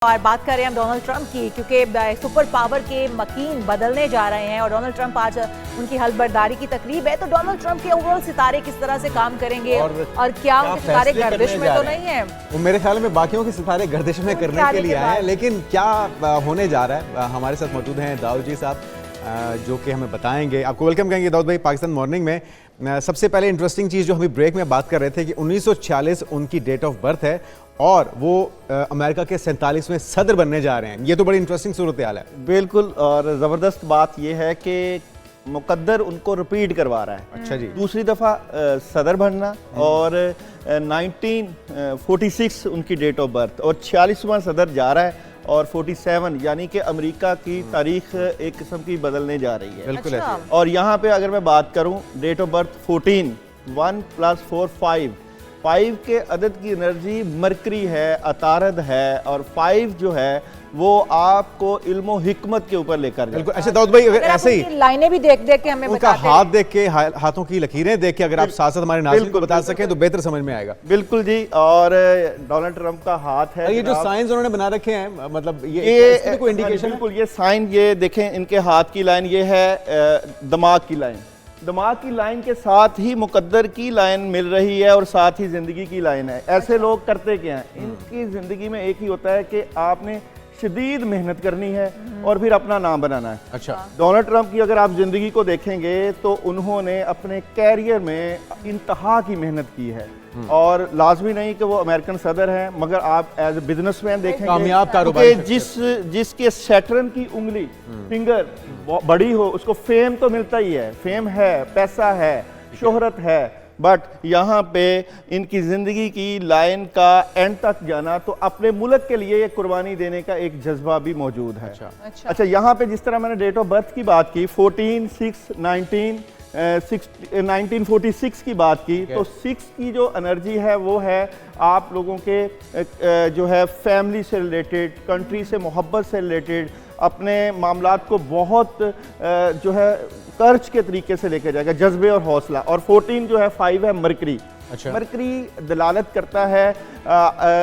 और बात कर रहे हैं हम डोनाल्ड ट्रंप की, क्योंकि सुपर पावर के मकीन बदलने जा रहे हैं और डोनाल्ड ट्रंप आज उनकी हलबर्दारी की तकरीब है। तो डोनाल्ड ट्रंप के ओवरऑल सितारे किस तरह से काम करेंगे और क्या उनके सितारे गर्दिश में तो नहीं है? वो मेरे ख्याल में बाकियों के सितारे गर्दिश में करने के लिए आए हैं, लेकिन क्या होने जा रहा है। हमारे साथ मौजूद हैं दाऊद जी साहब, जो कि हमें बताएंगे। आपको वेलकम कहेंगे दाऊद भाई पाकिस्तान मॉर्निंग में। सबसे पहले इंटरेस्टिंग चीज़ जो हम ब्रेक में बात कर रहे थे कि 1946 उनकी डेट ऑफ बर्थ है और वो अमेरिका के 47वें सदर बनने जा रहे हैं। ये तो बड़ी इंटरेस्टिंग सूरत हाल है। बिल्कुल, और ज़बरदस्त बात ये है कि मुकद्दर उनको रिपीट करवा रहा है। अच्छा जी, दूसरी दफ़ा सदर बनना और 1946 उनकी डेट ऑफ बर्थ और 46वां सदर जा रहा है और 47 यानी कि अमेरिका की तारीख एक किस्म की बदलने जा रही है। बिल्कुल अच्छा। ऐसे। और यहाँ पे अगर मैं बात करूँ डेट ऑफ बर्थ 14, 1 + 4 5 के अदद की एनर्जी मरकरी है, अतारद है और 5 जो है वो आपको इल्म और हिकमत के ऊपर लेकर जाए। बिल्कुल। अच्छा दाऊद भाई, अगर ऐसे ही लाइनें भी देख देख के हमें उनका हाथ देख के, हाथों की लकीरें देख के अगर आप साथ साथ हमारे नाज़रीन को बता सकें तो बेहतर समझ में आएगा। बिल्कुल जी। और डोनाल्ड ट्रंप का हाथ है, ये जो साइंस उन्होंने बना रखे हैं, मतलब ये कोई इंडिकेशन है? बिल्कुल, ये साइन, ये देखें इनके हाथ की लाइन, ये है दिमाग की लाइन। दिमाग की लाइन के साथ ही मुकद्दर की लाइन मिल रही है और साथ ही जिंदगी की लाइन है। ऐसे लोग करते क्या हैं, इनकी जिंदगी में एक ही होता है कि आपने शदीद मेहनत करनी है और फिर अपना नाम बनाना है। अच्छा। डोनाल्ड ट्रंप की अगर आप ज़िंदगी को देखेंगे तो उन्होंने अपने कैरियर में इंतहा की मेहनत की है और लाजमी नहीं कि वो अमेरिकन सदर हैं, मगर आप एज ए बिजनेसमैन देखेंगे कामयाब कारोबारी जिसके सैटर्न की उंगली फिंगर बड़ी हो उसको फेम तो मिलता ही है। फेम है, पैसा है, शोहरत है, बट यहाँ पे इनकी ज़िंदगी की लाइन का एंड तक जाना तो अपने मुल्क के लिए कुर्बानी देने का एक जज्बा भी मौजूद है। अच्छा, यहाँ पे जिस तरह मैंने डेट ऑफ बर्थ की बात की 1946 की बात की, तो 6 की जो एनर्जी है वो है आप लोगों के जो है फैमिली से रिलेटेड, कंट्री से मोहब्बत से रिलेटेड, अपने मामलात को बहुत जो है कर्ज के तरीके से लेकर जाएगा, जज्बे और हौसला। और 14 जो है 5 है मरकरी। अच्छा। मरकरी दलालत करता है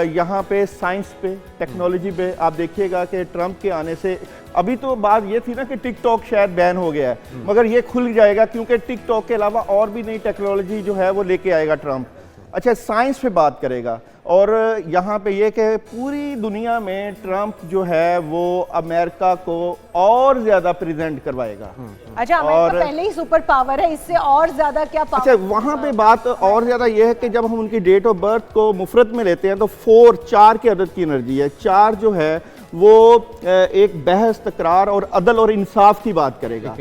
यहाँ पे साइंस पे, टेक्नोलॉजी पे। आप देखिएगा कि ट्रंप के आने से अभी तो बात ये थी ना कि टिकटॉक शायद बैन हो गया है, मगर ये खुल जाएगा क्योंकि टिकटॉक के अलावा और भी नई टेक्नोलॉजी जो है वो लेके आएगा ट्रंप। अच्छा, साइंस पे बात करेगा और यहाँ पे ये कि पूरी दुनिया में ट्रंप जो है वो अमेरिका को और ज्यादा प्रेजेंट करवाएगा। अच्छा, अमेरिका पहले ही सुपर पावर है, इससे और ज्यादा क्या पावर? अच्छा, वहाँ पे बात और ज्यादा ये है कि जब हम उनकी डेट ऑफ बर्थ को मुफरत में लेते हैं तो 4 के अदद की एनर्जी है। 4 जो है वो एक बहस, तकरार और अदल और इंसाफ की बात करेगा।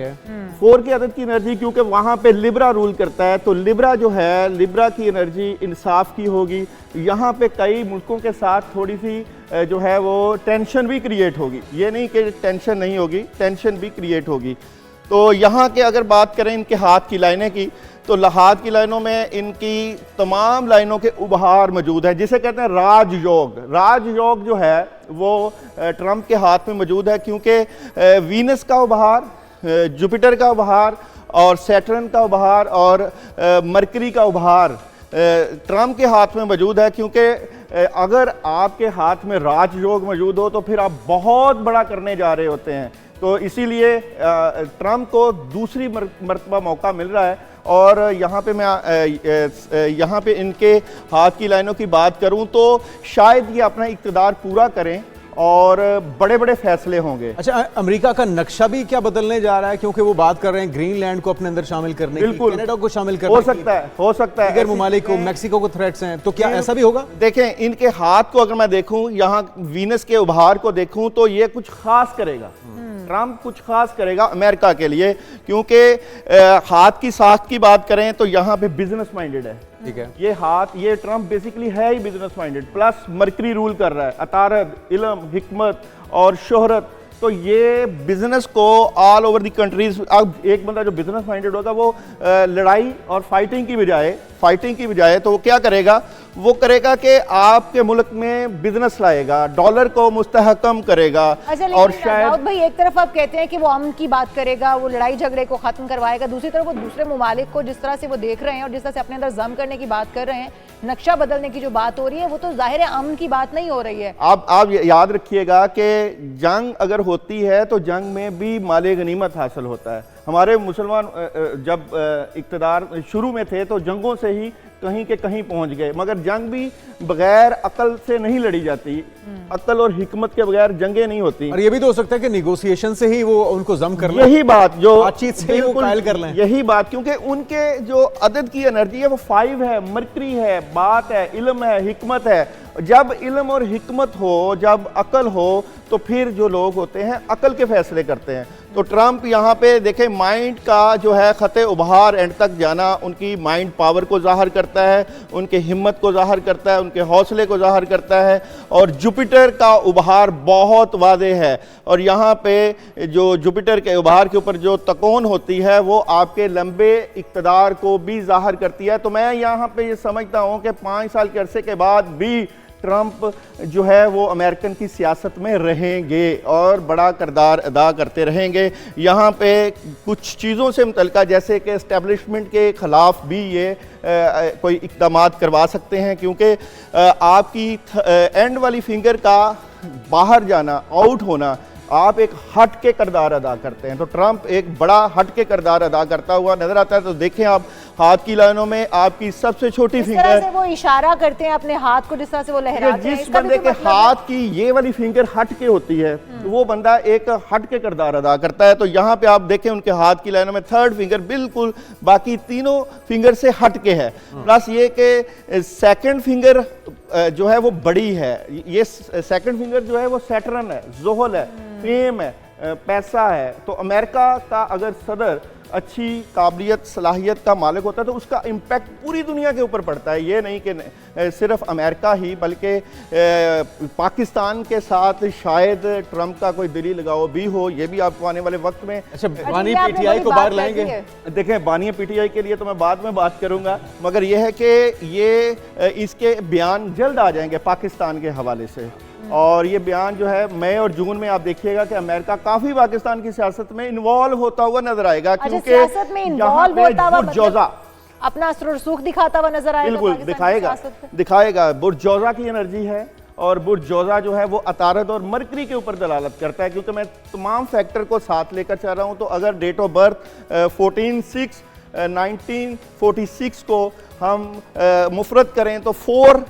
4 की अदद की एनर्जी, क्योंकि वहां पे लिब्रा रूल करता है, तो लिब्रा जो है, लिब्रा की एनर्जी इंसाफ की होगी। यहाँ पे कई मुल्कों के साथ थोड़ी सी जो है वो टेंशन भी क्रिएट होगी, ये नहीं कि टेंशन नहीं होगी, टेंशन भी क्रिएट होगी। तो यहाँ के अगर बात करें इनके हाथ की लाइनें की, तो हाथ की लाइनों में इनकी तमाम लाइनों के उभार मौजूद है, जिसे कहते हैं राजयोग। राजयोग जो है वो ट्रंप के हाथ में मौजूद है, क्योंकि वीनस का उभार, जुपिटर का उभार और सैटर्न का उभार और मरकरी का उभार ट्रंप के हाथ में मौजूद है। क्योंकि अगर आपके हाथ में राजयोग मौजूद हो तो फिर आप बहुत बड़ा करने जा रहे होते हैं। तो इसीलिए ट्रंप को दूसरी मरतबा मौका मिल रहा है। और यहाँ पे मैं यहाँ पे इनके हाथ की लाइनों की बात करूँ तो शायद ये अपना इक़्तिदार पूरा करें और बड़े बड़े फैसले होंगे। अच्छा, अमेरिका का नक्शा भी क्या बदलने जा रहा है, क्योंकि वो बात कर रहे हैं ग्रीनलैंड को अपने अंदर शामिल करने की, कनाडा को शामिल करने हो सकता है अगर ममालिक को, मैक्सिको को थ्रेट्स हैं, तो क्या ऐसा भी होगा? देखें, इनके हाथ को अगर मैं देखूं, यहाँ वीनस के उभार को देखूं तो ये कुछ खास करेगा। ट्रंप कुछ खास करेगा अमेरिका के लिए, क्योंकि हाथ की साख की बात करें तो यहाँ पे बिजनेस माइंडेड है। ठीक है, ये हाथ, ये ट्रंप बेसिकली है ही business minded, plus Mercury rule कर रहा है, अतारद, इल्म, हिकमत और शोहरत। तो ये बिजनेस को ऑल ओवर दी कंट्रीज, अब एक बंदा जो बिजनेस माइंडेड होगा वो लड़ाई और फाइटिंग की बजाय फाइटिंग की बजाय, तो वो क्या करेगा, वो करेगा कि आपके मुल्क में बिजनेस लाएगा, डॉलर को मुस्तहकम करेगा। अच्छा, और लेकिन शायद दाऊद भाई एक तरफ आप कहते हैं कि वो अमन की बात करेगा, वो लड़ाई झगड़े को खत्म करवाएगा, दूसरी तरफ वो दूसरे ममालिक को जिस तरह से वो देख रहे हैं और जिस तरह से अपने अंदर जम करने की बात कर रहे हैं, नक्शा बदलने की जो बात हो रही है, वो तो जाहिर है अमन की बात नहीं हो रही है। आप याद रखिएगा कि जंग अगर होती है तो जंग में भी माले गनीमत हासिल होता है। हमारे मुसलमान जब इक़्तिदार शुरू में थे तो जंगों से ही कहीं के कहीं पहुंच गए, मगर जंग भी बगैर अकल से नहीं लड़ी जाती, अकल और हिकमत के बगैर जंगें नहीं होती। और ये भी तो हो सकता है कि नेगोशिएशन से ही वो उनको जम कर लें, यही बात जो बातचीत से ही वो कायल कर लें, यही बात, क्योंकि उनके जो अदद की एनर्जी है वो 5 है, मरकरी है, बात है, इल्म है, हिकमत है। जब इल्म और हिकमत हो, जब अकल हो, तो फिर जो लोग होते हैं अकल के फैसले करते हैं। तो ट्रंप यहाँ पे देखें, माइंड का जो है खते उभार एंड तक जाना उनकी माइंड पावर को जाहिर करता है, उनके हिम्मत को जाहिर करता है, उनके हौसले को जाहिर करता है। और जुपिटर का उभार बहुत वादे है, और यहाँ पे जो जुपिटर के उभार के ऊपर जो तकोन होती है वो आपके लंबे इक़्तिदार को भी जाहिर करती है। तो मैं यहाँ पे ये समझता हूँ कि 5 साल के अरसे के बाद भी ट्रंप जो है वो अमेरिकन की सियासत में रहेंगे और बड़ा किरदार अदा करते रहेंगे। यहाँ पे कुछ चीज़ों से मुतल्लिका, जैसे कि एस्टेब्लिशमेंट के ख़िलाफ़ भी ये कोई इक़दामात करवा सकते हैं, क्योंकि आपकी एंड वाली फिंगर का बाहर जाना, आउट होना, आप एक हट के किरदार अदा करते हैं। तो ट्रंप एक बड़ा हट के किरदार अदा करता हुआ नजर आता है। तो देखें आप हाथ की लाइनों में आपकी सबसे छोटी फिंगर से वो इशारा करते हैं अपने हाथ को, जिस तरह से वो लहराते हैं, जिस बंदे के हाथ की ये वाली फिंगर हट के होती है वो बंदा एक हट के किरदार अदा करता है। तो यहाँ पे आप देखें उनके हाथ की लाइनों में थर्ड फिंगर बिल्कुल बाकी तीनों फिंगर से हट के है। प्लस ये कि सेकंड फिंगर जो है वो बड़ी है, ये सेकंड फिंगर जो है वो सैटर्न है, ज़ोहल है, फेम है, पैसा है। तो अमेरिका का अगर सदर अच्छी काबिलियत सलाहियत का मालिक होता है तो उसका इम्पैक्ट पूरी दुनिया के ऊपर पड़ता है। ये नहीं कि सिर्फ अमेरिका ही, बल्कि पाकिस्तान के साथ शायद ट्रंप का कोई दिली लगाव भी हो, ये भी आपको आने वाले वक्त में। अच्छा, बानी पीटीआई को बाहर लाएंगे? देखें, बानी पीटीआई के लिए तो मैं बाद में बात करूंगा, मगर यह है कि ये इसके बयान जल्द आ जाएंगे पाकिस्तान के हवाले से। और ये बयान जो है मई और जून में आप देखिएगा कि अमेरिका काफी पाकिस्तान की सियासत में इन्वॉल्व होता हुआ नजर आएगा, क्योंकि सियासत में इन्वॉल्व होता हुआ बुर्जोजा अपना सुख दिखाता हुआ नजर आएगा, बिल्कुल दिखाएगा। बुर्जोजा की एनर्जी है, और बुर्जोजा जो है वो अतारद और मरकरी के ऊपर दलालत करता है। क्योंकि मैं तमाम फैक्टर को साथ लेकर चल रहा हूँ, तो अगर डेट ऑफ बर्थ 1946 को हम मुफरत करें तो 4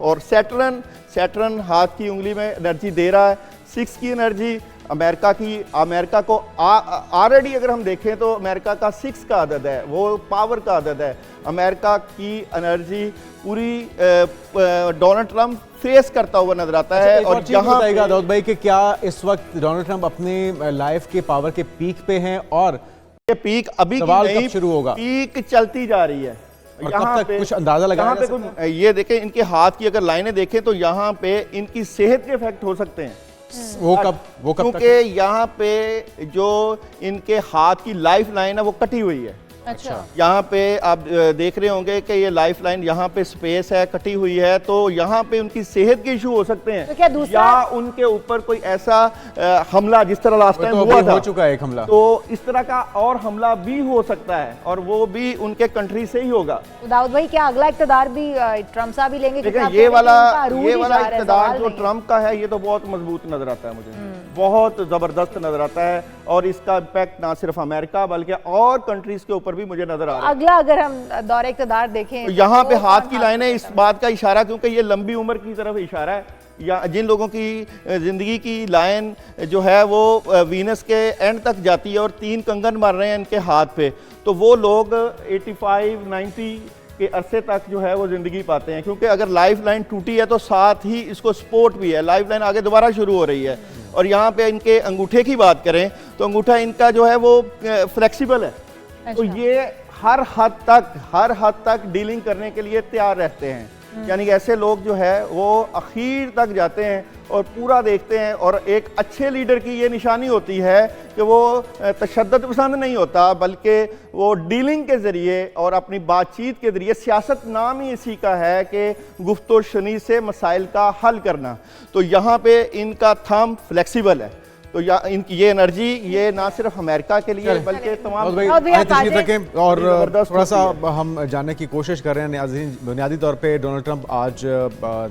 और सैटर्न हाथ की उंगली में एनर्जी दे रहा है। 6 की एनर्जी अमेरिका को ऑलरेडी अगर हम देखें तो अमेरिका का 6 का अदद है, वो पावर का अदद है। अमेरिका की एनर्जी पूरी डोनाल्ड ट्रंप फेस करता हुआ नजर आता है। और यहाँ बताइएगा दाऊद भाई कि क्या इस वक्त डोनाल्ड ट्रंप अपने लाइफ के पावर के पीक पे हैं, और ये पीक अभी नहीं शुरू होगा, पीक चलती जा रही है। यहाँ पे कुछ अंदाजा लगाया जा सकता है? ये देखें, इनके हाथ की अगर लाइनें देखें तो यहाँ पे इनकी सेहत के इफेक्ट हो सकते हैं। वो कब क्योंकि यहाँ पे जो इनके हाथ की लाइफ लाइन है वो कटी हुई है। अच्छा, यहाँ पे आप देख रहे होंगे कि ये लाइफ लाइन यहाँ पे स्पेस है, कटी हुई है, तो यहाँ पे उनकी सेहत के इशू हो सकते हैं। तो क्या दूसरा या उनके ऊपर कोई ऐसा हमला, जिस तरह लास्ट टाइम हुआ था, हो चुका है एक हमला, तो इस तरह का और हमला भी हो सकता है, और वो भी उनके कंट्री से ही होगा। दाऊद भाई, क्या अगला इक़्तिदार भी ट्रंप साहब ही लेंगे? ये वाला इक़्तिदार जो ट्रंप का है ये तो बहुत मजबूत नजर आता है मुझे, बहुत जबरदस्त नजर आता है, और इसका इम्पैक्ट ना सिर्फ अमेरिका बल्कि और कंट्रीज के ऊपर भी मुझे नजर आ रहा है। अगला अगर हम दौरे इक़्तिदार देखें तो यहाँ पे हाथ की लाइनें इस बात का इशारा, क्योंकि ये लंबी उम्र की तरफ इशारा है, या जिन लोगों की जिंदगी की लाइन जो है वो वीनस के एंड तक जाती है और 3 कंगन मार रहे हैं इनके हाथ पे, तो वो लोग 85-90 के अरसे तक जो है वो ज़िंदगी पाते हैं। क्योंकि अगर लाइफ लाइन टूटी है तो साथ ही इसको सपोर्ट भी है, लाइफ लाइन आगे दोबारा शुरू हो रही है। और यहाँ पे इनके अंगूठे की बात करें तो अंगूठा इनका जो है वो फ्लेक्सिबल है। अच्छा। तो ये हर हद तक डीलिंग करने के लिए तैयार रहते हैं। यानी कि ऐसे लोग जो है वो आखिर तक जाते हैं और पूरा देखते हैं। और एक अच्छे लीडर की ये निशानी होती है कि वो तशद्दुद पसंद नहीं होता, बल्कि वो डीलिंग के ज़रिए और अपनी बातचीत के ज़रिए, सियासत नाम ही इसी का है कि गुफ्तो शनी से मसाइल का हल करना। तो यहाँ पे इनका थंब फ्लेक्सिबल है। तो इनकी ये एनर्जी ये ना सिर्फ अमेरिका के लिए बल्कि तमाम रखें। और थोड़ा सा हम जानने की कोशिश कर रहे हैं। बुनियादी तौर पे डोनाल्ड ट्रंप आज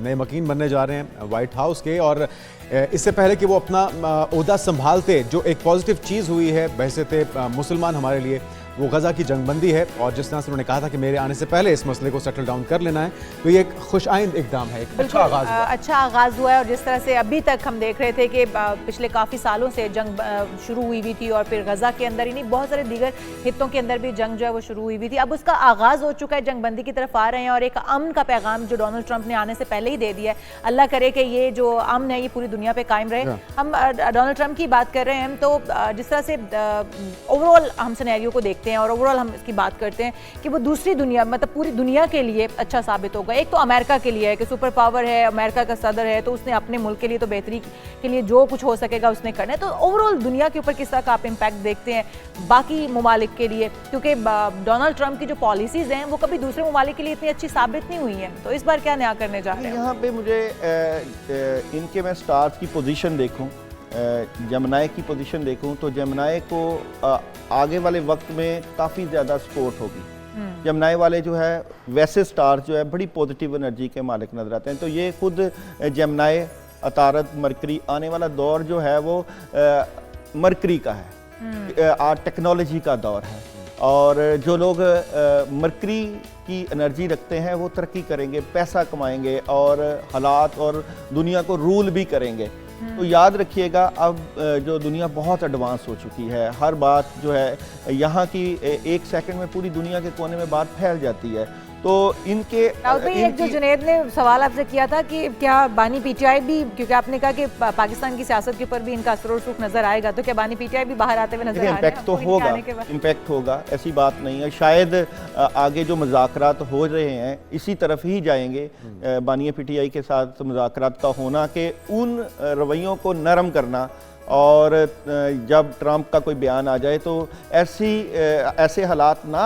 नए मकीन बनने जा रहे हैं वाइट हाउस के, और इससे पहले कि वो अपना ओहदा संभालते, जो एक पॉजिटिव चीज़ हुई है बहसते मुसलमान हमारे लिए, वो गज़ा की जंगबंदी है। और जिस तरह से उन्होंने कहा था कि मेरे आने से पहले इस मसले को सेटल डाउन कर लेना है, तो ये एक खुशाइंद इकदाम है, एक अच्छा आगाज़ हुआ है। और जिस तरह से अभी तक हम देख रहे थे कि पिछले काफ़ी सालों से जंग शुरू हुई हुई थी, और फिर गज़ा के अंदर ही नहीं, बहुत सारे दीगर हितों के अंदर भी जंग जो है वो शुरू हुई हुई थी। अब उसका आगाज़ हो चुका है, जंगबंदी की तरफ आ रहे हैं, और एक अमन का पैगाम जो डोनाल्ड ट्रंप ने आने से पहले ही दे दिया है। अल्लाह करे कि ये जो अमन है ये पूरी दुनिया पर कायम रहे। हम डोनाल्ड ट्रंप की बात कर रहे हैं, तो जिस तरह से ओवरऑल हम सिनेरियो को देखते हैं और ओवरऑल हम की बात करते हैं कि वो दूसरी दुनिया, मतलब पूरी दुनिया के लिए अच्छा साबित होगा। एक तो अमेरिका के लिए है कि सुपर पावर है, अमेरिका का सदर है, तो उसने अपने मुल्क के लिए तो बेहतरी के लिए जो कुछ हो सकेगा उसने करना है। तो ओवरऑल दुनिया के ऊपर किस तरह का आप इम्पैक्ट देखते हैं बाकी ममालिक के लिए, क्योंकि डोनाल्ड ट्रंप की जो पॉलिसीज़ हैं वो कभी दूसरे ममालिक के लिए इतनी अच्छी साबित नहीं हुई हैं। तो इस बार क्या नया करने जा रहे हैं? यहाँ पे मुझे इनके मैं स्टार्स की पोजीशन देखूँ, जमनाए की पोजीशन देखूं, तो जमनाए को आगे वाले वक्त में काफ़ी ज़्यादा सपोर्ट होगी। जमनाए वाले जो है वैसे स्टार जो है बड़ी पॉजिटिव एनर्जी के मालिक नजर आते हैं। तो ये खुद जमनाए, अतारत, मरकरी, आने वाला दौर जो है वो मरकरी का है, टेक्नोलॉजी का दौर है। और जो लोग मरकरी की एनर्जी रखते हैं वो तरक्की करेंगे, पैसा कमाएंगे और हालात और दुनिया को रूल भी करेंगे। तो याद रखिएगा, अब जो दुनिया बहुत एडवांस हो चुकी है, हर बात जो है यहाँ की एक सेकंड में पूरी दुनिया के कोने में बात फैल जाती है। तो इनके एक जो जुनेद ने सवाल आपसे किया था कि क्या बानी पीटीआई भी, क्योंकि आपने कहा कि पाकिस्तान की सियासत के ऊपर भी इनका असर और रुख नजर आएगा, तो क्या बानी पीटीआई भी बाहर आते हुए नजर आएगा? इम्पैक्ट तो होगा, इम्पैक्ट होगा, ऐसी बात नहीं है। शायद आगे जो मुज़ाकरात हो रहे हैं इसी तरफ ही जाएंगे, बानी पीटीआई के साथ मुज़ाकरात का होना, कि उन रवैयों को नरम करना। और जब ट्रंप का कोई बयान आ जाए तो ऐसे हालात ना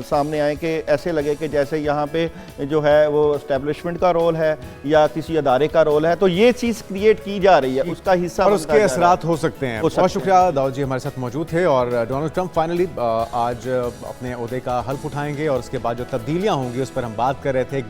सामने आए कि ऐसे लगे कि जैसे यहाँ पे जो है वो एस्टेब्लिशमेंट का रोल है या किसी अदारे का रोल है। तो ये चीज़ क्रिएट की जा रही है, उसका हिस्सा और उसके असरात हो सकते हैं। बहुत शुक्रिया, दाऊद जी हमारे साथ मौजूद थे। और डोनाल्ड ट्रंप फाइनली आज अपने ओहदे का हल्फ उठाएंगे और उसके बाद जो तब्दीलियाँ होंगी उस पर हम बात कर रहे थे।